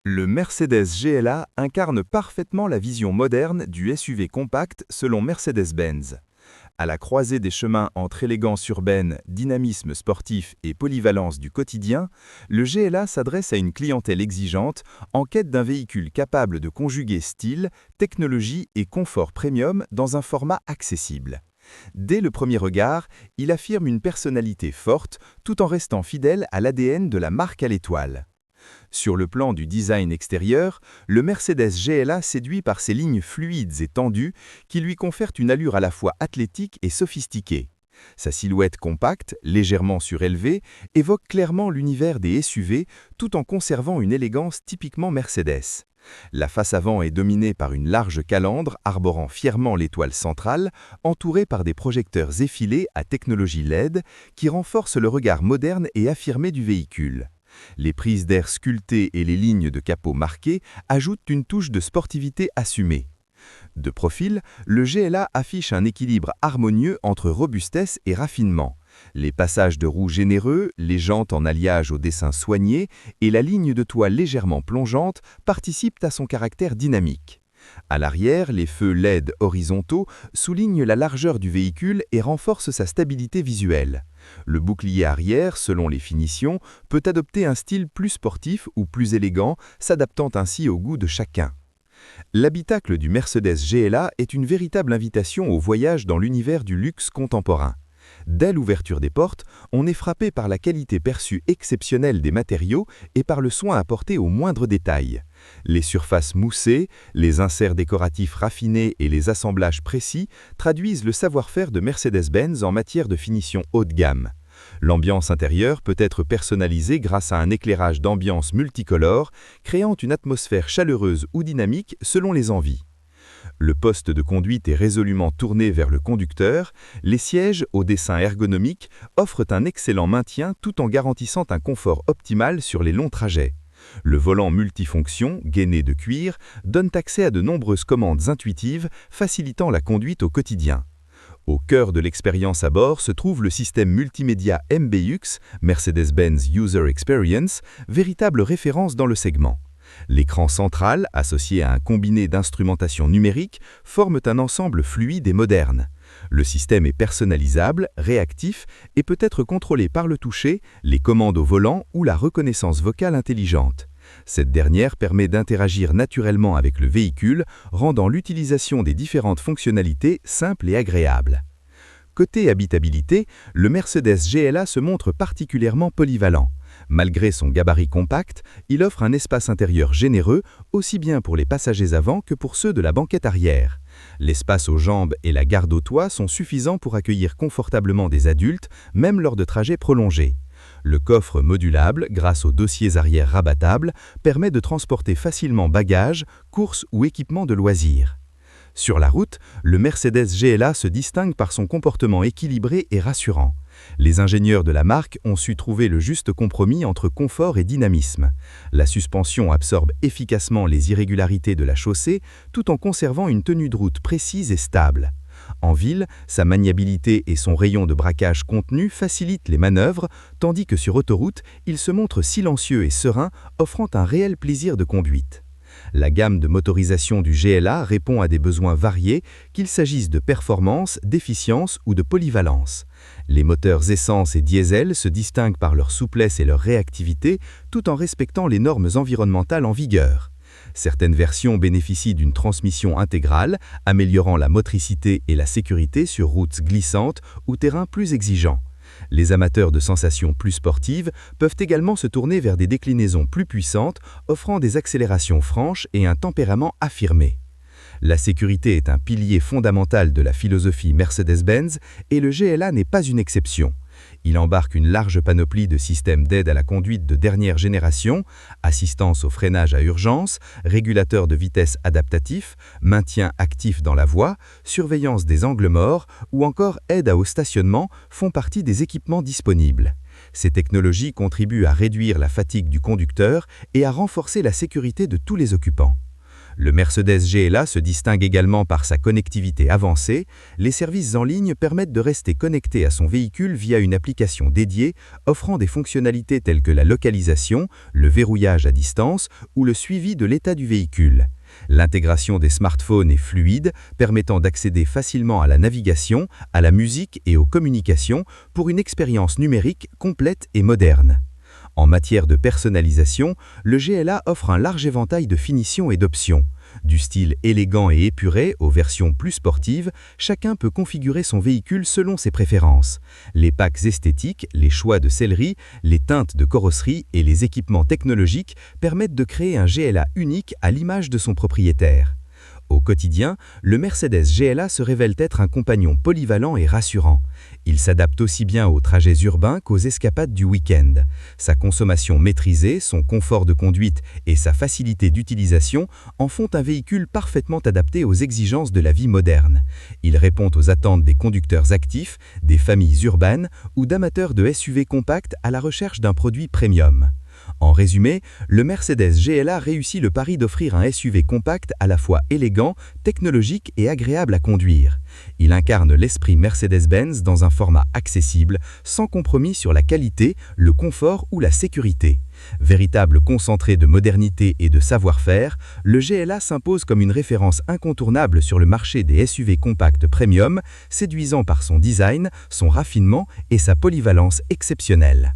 Le Mercedes GLA incarne parfaitement la vision moderne du SUV compact selon Mercedes-Benz. À la croisée des chemins entre élégance urbaine, dynamisme sportif et polyvalence du quotidien, le GLA s'adresse à une clientèle exigeante en quête d'un véhicule capable de conjuguer style, technologie et confort premium dans un format accessible. Dès le premier regard, il affirme une personnalité forte tout en restant fidèle à l'ADN de la marque à l'étoile. Sur le plan du design extérieur, le Mercedes GLA séduit par ses lignes fluides et tendues qui lui confèrent une allure à la fois athlétique et sophistiquée. Sa silhouette compacte, légèrement surélevée, évoque clairement l'univers des SUV tout en conservant une élégance typiquement Mercedes. La face avant est dominée par une large calandre arborant fièrement l'étoile centrale, entourée par des projecteurs effilés à technologie LED qui renforcent le regard moderne et affirmé du véhicule. Les prises d'air sculptées et les lignes de capot marquées ajoutent une touche de sportivité assumée. De profil, le GLA affiche un équilibre harmonieux entre robustesse et raffinement. Les passages de roues généreux, les jantes en alliage au dessin soigné et la ligne de toit légèrement plongeante participent à son caractère dynamique. À l'arrière, les feux LED horizontaux soulignent la largeur du véhicule et renforcent sa stabilité visuelle. Le bouclier arrière, selon les finitions, peut adopter un style plus sportif ou plus élégant, s'adaptant ainsi au goût de chacun. L'habitacle du Mercedes GLA est une véritable invitation au voyage dans l'univers du luxe contemporain. Dès l'ouverture des portes, on est frappé par la qualité perçue exceptionnelle des matériaux et par le soin apporté aux moindres détails. Les surfaces moussées, les inserts décoratifs raffinés et les assemblages précis traduisent le savoir-faire de Mercedes-Benz en matière de finition haut de gamme. L'ambiance intérieure peut être personnalisée grâce à un éclairage d'ambiance multicolore, créant une atmosphère chaleureuse ou dynamique selon les envies. Le poste de conduite est résolument tourné vers le conducteur, les sièges, au dessin ergonomique, offrent un excellent maintien tout en garantissant un confort optimal sur les longs trajets. Le volant multifonction, gainé de cuir, donne accès à de nombreuses commandes intuitives, facilitant la conduite au quotidien. Au cœur de l'expérience à bord se trouve le système multimédia MBUX, Mercedes-Benz User Experience, véritable référence dans le segment. L'écran central, associé à un combiné d'instrumentation numérique, forment un ensemble fluide et moderne. Le système est personnalisable, réactif et peut être contrôlé par le toucher, les commandes au volant ou la reconnaissance vocale intelligente. Cette dernière permet d'interagir naturellement avec le véhicule, rendant l'utilisation des différentes fonctionnalités simple et agréable. Côté habitabilité, le Mercedes GLA se montre particulièrement polyvalent. Malgré son gabarit compact, il offre un espace intérieur généreux, aussi bien pour les passagers avant que pour ceux de la banquette arrière. L'espace aux jambes et la garde au toit sont suffisants pour accueillir confortablement des adultes, même lors de trajets prolongés. Le coffre modulable, grâce aux dossiers arrière rabattables, permet de transporter facilement bagages, courses ou équipements de loisirs. Sur la route, le Mercedes GLA se distingue par son comportement équilibré et rassurant. Les ingénieurs de la marque ont su trouver le juste compromis entre confort et dynamisme. La suspension absorbe efficacement les irrégularités de la chaussée tout en conservant une tenue de route précise et stable. En ville, sa maniabilité et son rayon de braquage contenu facilitent les manœuvres, tandis que sur autoroute, il se montre silencieux et serein, offrant un réel plaisir de conduite. La gamme de motorisation du GLA répond à des besoins variés, qu'il s'agisse de performance, d'efficience ou de polyvalence. Les moteurs essence et diesel se distinguent par leur souplesse et leur réactivité, tout en respectant les normes environnementales en vigueur. Certaines versions bénéficient d'une transmission intégrale, améliorant la motricité et la sécurité sur routes glissantes ou terrains plus exigeants. Les amateurs de sensations plus sportives peuvent également se tourner vers des déclinaisons plus puissantes, offrant des accélérations franches et un tempérament affirmé. La sécurité est un pilier fondamental de la philosophie Mercedes-Benz et le GLA n'est pas une exception. Il embarque une large panoplie de systèmes d'aide à la conduite de dernière génération, assistance au freinage à urgence, régulateur de vitesse adaptatif, maintien actif dans la voie, surveillance des angles morts ou encore aide au stationnement font partie des équipements disponibles. Ces technologies contribuent à réduire la fatigue du conducteur et à renforcer la sécurité de tous les occupants. Le Mercedes GLA se distingue également par sa connectivité avancée. Les services en ligne permettent de rester connecté à son véhicule via une application dédiée, offrant des fonctionnalités telles que la localisation, le verrouillage à distance ou le suivi de l'état du véhicule. L'intégration des smartphones est fluide, permettant d'accéder facilement à la navigation, à la musique et aux communications pour une expérience numérique complète et moderne. En matière de personnalisation, le GLA offre un large éventail de finitions et d'options. Du style élégant et épuré aux versions plus sportives, chacun peut configurer son véhicule selon ses préférences. Les packs esthétiques, les choix de sellerie, les teintes de carrosserie et les équipements technologiques permettent de créer un GLA unique à l'image de son propriétaire. Au quotidien, le Mercedes GLA se révèle être un compagnon polyvalent et rassurant. Il s'adapte aussi bien aux trajets urbains qu'aux escapades du week-end. Sa consommation maîtrisée, son confort de conduite et sa facilité d'utilisation en font un véhicule parfaitement adapté aux exigences de la vie moderne. Il répond aux attentes des conducteurs actifs, des familles urbaines ou d'amateurs de SUV compacts à la recherche d'un produit premium. En résumé, le Mercedes GLA réussit le pari d'offrir un SUV compact à la fois élégant, technologique et agréable à conduire. Il incarne l'esprit Mercedes-Benz dans un format accessible, sans compromis sur la qualité, le confort ou la sécurité. Véritable concentré de modernité et de savoir-faire, le GLA s'impose comme une référence incontournable sur le marché des SUV compacts premium, séduisant par son design, son raffinement et sa polyvalence exceptionnelle.